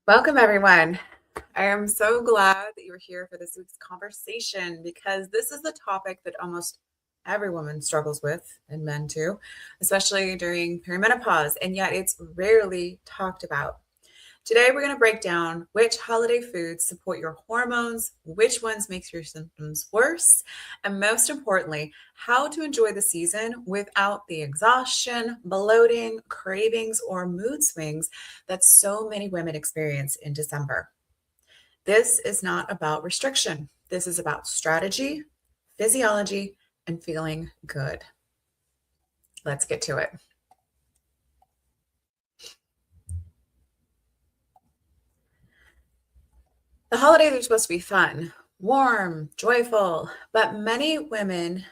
Welcome, everyone. I am so glad that you're here for this week's conversation because this is the topic that almost every woman struggles with, and men too, especially during perimenopause, and yet it's rarely talked about. Today, we're going to break down which holiday foods support your hormones, which ones make your symptoms worse, and most importantly, how to enjoy the season without the exhaustion, bloating, cravings, or mood swings that so many women experience in December. This is not about restriction. This is about strategy, physiology, and feeling good. Let's get to it. The holidays are supposed to be fun, warm, joyful, but many women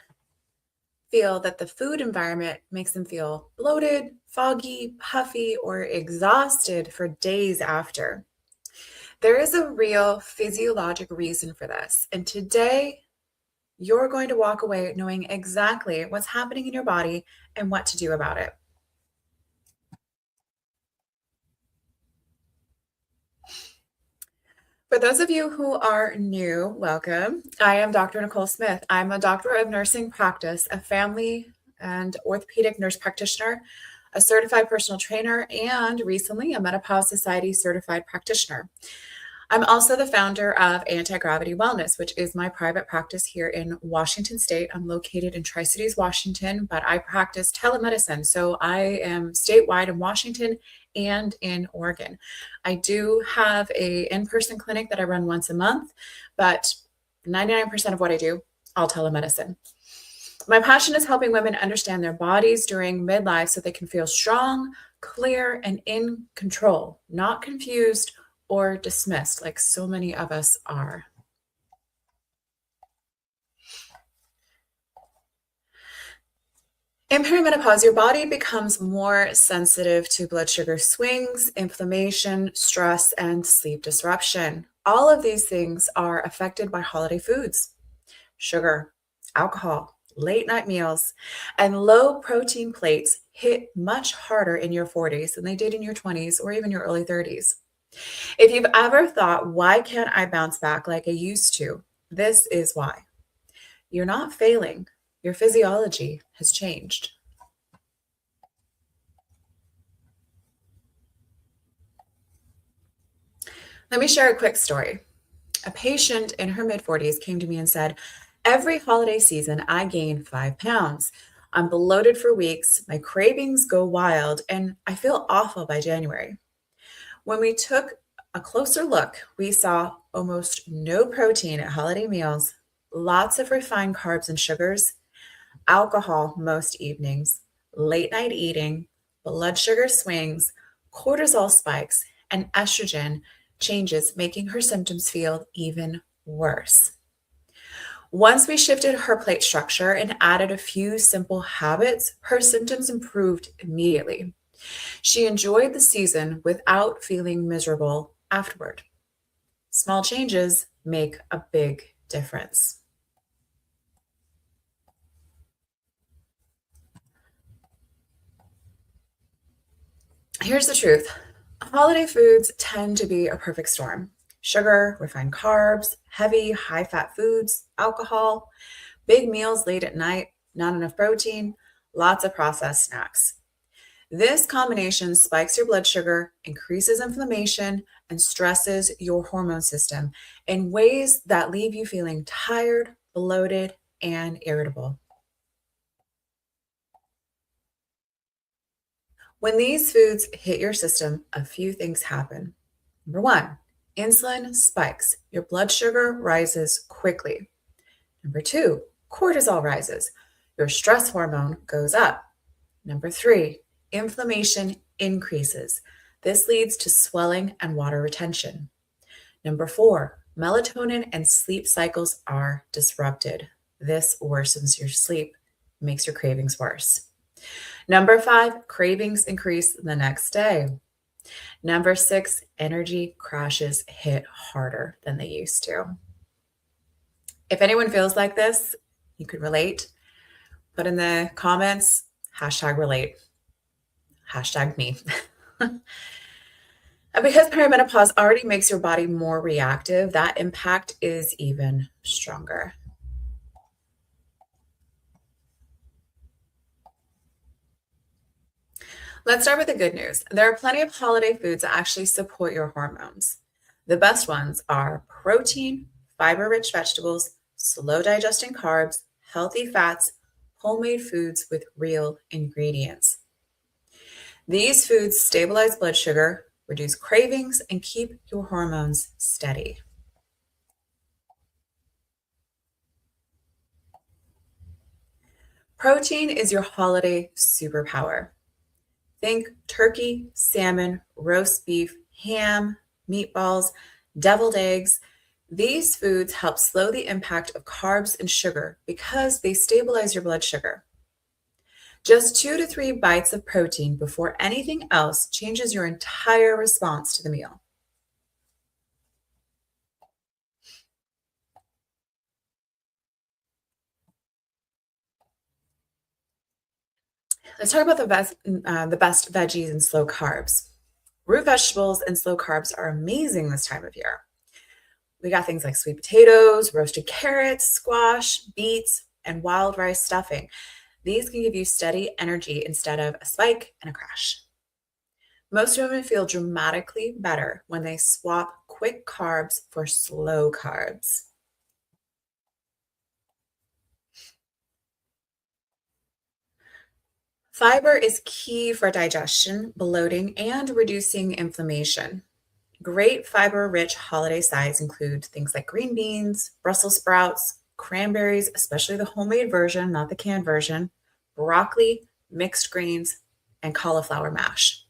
feel that the food environment makes them feel bloated, foggy, puffy, or exhausted for days after. There is a real physiologic reason for this. And today, you're going to walk away knowing exactly what's happening in your body and what to do about it. For those of you who are new, welcome. I am Dr. Nicole Smith. I'm a doctor of nursing practice, a family and orthopedic nurse practitioner, a certified personal trainer, and recently a Menopause Society certified practitioner. I'm also the founder of Anti-Gravity Wellness, which is my private practice here in Washington State. I'm located in Tri-Cities, Washington, but I practice telemedicine. So I am statewide in Washington and in Oregon. I do have a in-person clinic that I run once a month, but 99% of what I do, all telemedicine. My passion is helping women understand their bodies during midlife so they can feel strong, clear, and in control, not confused or dismissed like so many of us are. In perimenopause, your body becomes more sensitive to blood sugar swings, inflammation, stress, and sleep disruption. All of these things are affected by holiday foods, sugar, alcohol, late night meals, and low protein plates hit much harder in your 40s than they did in your 20s or even your early 30s. If you've ever thought, why can't I bounce back like I used to? This is why. You're not failing. Your physiology has changed. Let me share a quick story. A patient in her mid 40s came to me and said, every holiday season, I gain 5 pounds. I'm bloated for weeks, my cravings go wild, and I feel awful by January. When we took a closer look, we saw almost no protein at holiday meals, lots of refined carbs and sugars, alcohol most evenings, late night eating, blood sugar swings, cortisol spikes, and estrogen changes, making her symptoms feel even worse. Once we shifted her plate structure and added a few simple habits, her symptoms improved immediately. She enjoyed the season without feeling miserable afterward. Small changes make a big difference. Here's the truth. Holiday foods tend to be a perfect storm. Sugar, refined carbs, heavy, high fat foods, alcohol, big meals late at night, not enough protein, lots of processed snacks. This combination spikes your blood sugar, increases inflammation, and stresses your hormone system in ways that leave you feeling tired, bloated, and irritable. When these foods hit your system, a few things happen. Number one, insulin spikes. Your blood sugar rises quickly. Number two, cortisol rises. Your stress hormone goes up. Number three, inflammation increases. This leads to swelling and water retention. Number four, melatonin and sleep cycles are disrupted. This worsens your sleep, makes your cravings worse. Number five, cravings increase the next day. Number six, energy crashes hit harder than they used to. If anyone feels like this, you could relate. Put in the comments, hashtag relate, hashtag me. And because perimenopause already makes your body more reactive, that impact is even stronger. Let's start with the good news. There are plenty of holiday foods that actually support your hormones. The best ones are protein, fiber rich vegetables, slow digesting carbs, healthy fats, homemade foods with real ingredients. These foods stabilize blood sugar, reduce cravings, and keep your hormones steady. Protein is your holiday superpower. Think turkey, salmon, roast beef, ham, meatballs, deviled eggs. These foods help slow the impact of carbs and sugar because they stabilize your blood sugar. Just 2 to 3 bites of protein before anything else changes your entire response to the meal. Let's talk about the best veggies and slow carbs. Root vegetables and slow carbs are amazing this time of year. We got things like sweet potatoes, roasted carrots, squash, beets, and wild rice stuffing. These can give you steady energy instead of a spike and a crash. Most women feel dramatically better when they swap quick carbs for slow carbs. Fiber is key for digestion, bloating, and reducing inflammation. Great fiber rich holiday sides include things like green beans, Brussels sprouts, cranberries, especially the homemade version, not the canned version, broccoli, mixed greens, and cauliflower mash.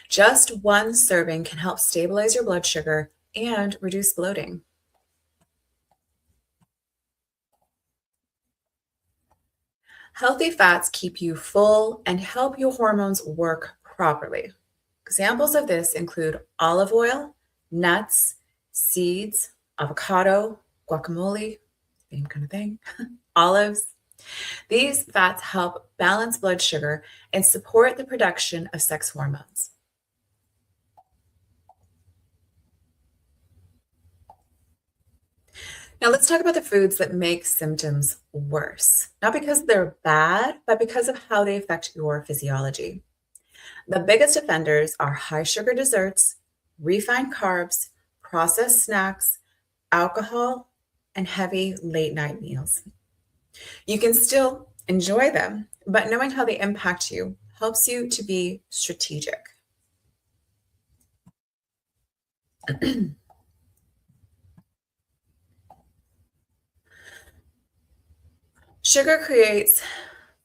Just one serving can help stabilize your blood sugar and reduce bloating. Healthy fats keep you full and help your hormones work properly. Examples of this include olive oil, nuts, seeds, avocado, guacamole, same kind of thing, olives. These fats help balance blood sugar and support the production of sex hormones. Now, let's talk about the foods that make symptoms worse, not because they're bad, but because of how they affect your physiology. The biggest offenders are high sugar desserts, refined carbs, processed snacks, alcohol, and heavy late night meals. You can still enjoy them, but knowing how they impact you helps you to be strategic. Sugar creates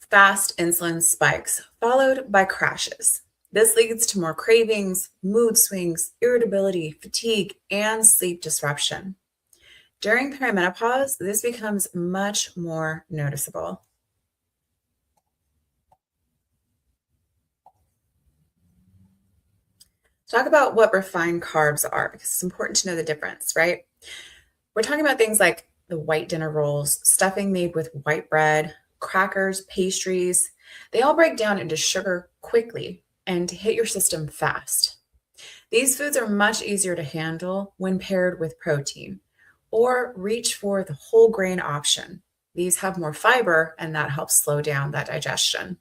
fast insulin spikes, followed by crashes. This leads to more cravings, mood swings, irritability, fatigue, and sleep disruption. During perimenopause, this becomes much more noticeable. Talk about what refined carbs are because it's important to know the difference, right? We're talking about things like the white dinner rolls, stuffing made with white bread, crackers, pastries. They all break down into sugar quickly and hit your system fast. These foods are much easier to handle when paired with protein, or reach for the whole grain option. These have more fiber and that helps slow down that digestion.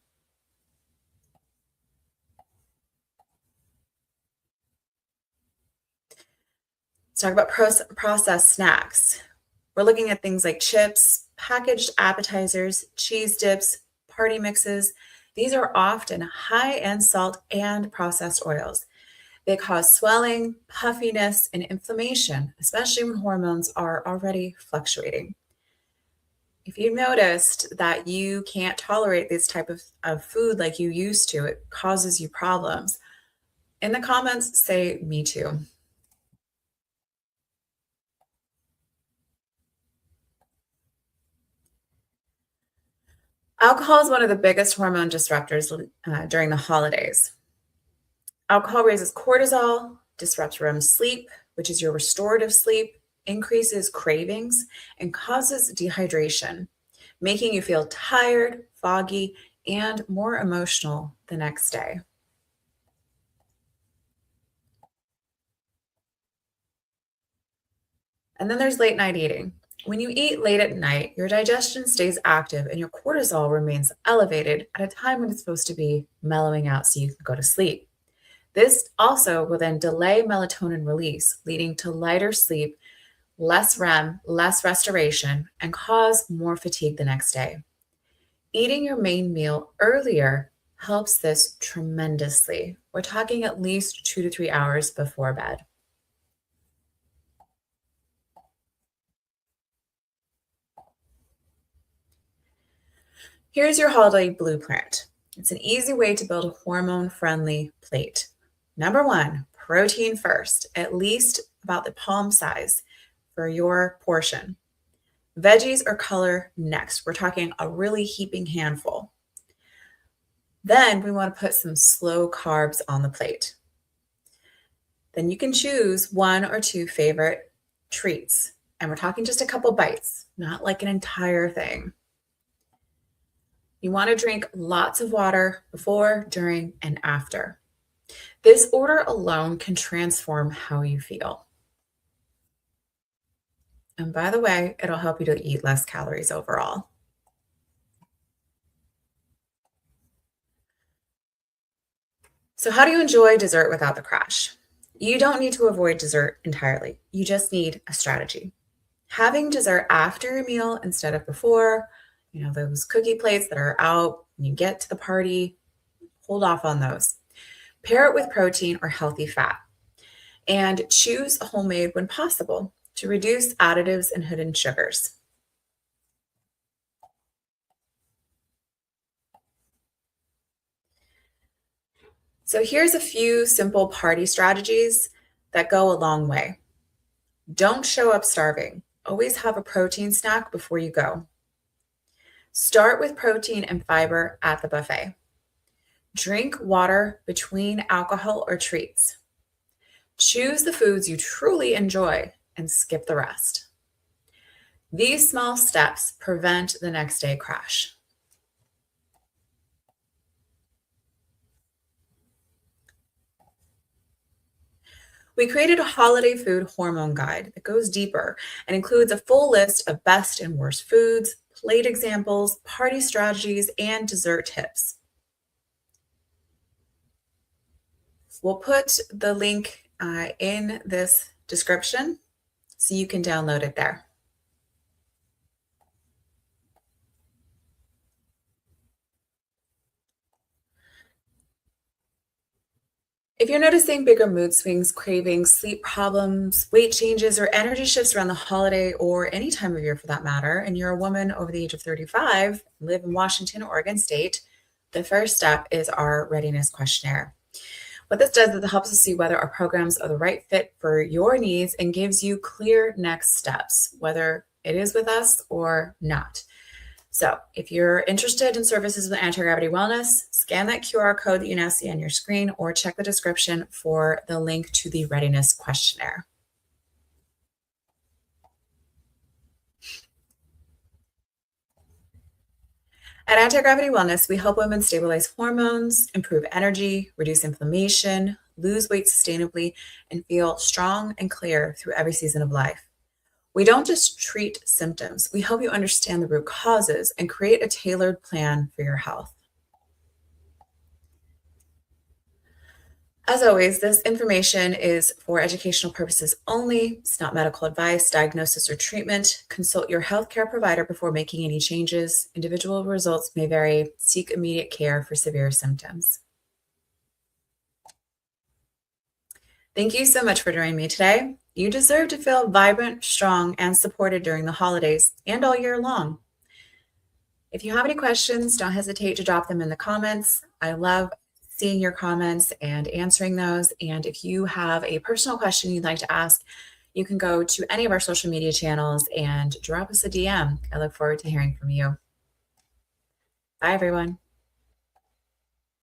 Let's talk about processed snacks. We're looking at things like chips, packaged appetizers, cheese dips, party mixes. These are often high in salt and processed oils. They cause swelling, puffiness, and inflammation, especially when hormones are already fluctuating. If you noticed that you can't tolerate this type of food like you used to, it causes you problems. In the comments, say me too. Alcohol is one of the biggest hormone disruptors during the holidays. Alcohol raises cortisol, disrupts REM sleep, which is your restorative sleep, increases cravings, and causes dehydration, making you feel tired, foggy, and more emotional the next day. And then there's late night eating. When you eat late at night, your digestion stays active and your cortisol remains elevated at a time when it's supposed to be mellowing out so you can go to sleep. This also will then delay melatonin release, leading to lighter sleep, less REM, less restoration, and cause more fatigue the next day. Eating your main meal earlier helps this tremendously. We're talking at least 2 to 3 hours before bed. Here's your holiday blueprint. It's an easy way to build a hormone friendly plate. Number one, protein first, at least about the palm size for your portion. Veggies or color next. We're talking a really heaping handful. Then we want to put some slow carbs on the plate. Then you can choose one or two favorite treats. And we're talking just a couple bites, not like an entire thing. You want to drink lots of water before, during, and after. This order alone can transform how you feel. And by the way, it'll help you to eat less calories overall. So, how do you enjoy dessert without the crash? You don't need to avoid dessert entirely. You just need a strategy. Having dessert after your meal instead of before, those cookie plates that are out when you get to the party, hold off on those. Pair it with protein or healthy fat. And choose homemade when possible to reduce additives and hidden sugars. So here's a few simple party strategies that go a long way. Don't show up starving. Always have a protein snack before you go. Start with protein and fiber at the buffet. Drink water between alcohol or treats. Choose the foods you truly enjoy and skip the rest. These small steps prevent the next day crash. We created a holiday food hormone guide that goes deeper and includes a full list of best and worst foods, plate examples, party strategies, and dessert tips. We'll put the link in this description so you can download it there. If you're noticing bigger mood swings, cravings, sleep problems, weight changes, or energy shifts around the holiday or any time of year for that matter, and you're a woman over the age of 35, live in Washington, Oregon State, the first step is our readiness questionnaire. What this does is it helps us see whether our programs are the right fit for your needs and gives you clear next steps, whether it is with us or not. So if you're interested in services with anti-gravity wellness, scan that QR code that you now see on your screen or check the description for the link to the readiness questionnaire. At Anti-Gravity Wellness, we help women stabilize hormones, improve energy, reduce inflammation, lose weight sustainably, and feel strong and clear through every season of life. We don't just treat symptoms, we help you understand the root causes and create a tailored plan for your health. As always, this information is for educational purposes only. It's not medical advice, diagnosis, or treatment. Consult your healthcare provider before making any changes. Individual results may vary. Seek immediate care for severe symptoms. Thank you so much for joining me today. You deserve to feel vibrant, strong, and supported during the holidays and all year long. If you have any questions, don't hesitate to drop them in the comments. I love seeing your comments and answering those. And if you have a personal question you'd like to ask, you can go to any of our social media channels and drop us a DM. I look forward to hearing from you. Bye, everyone.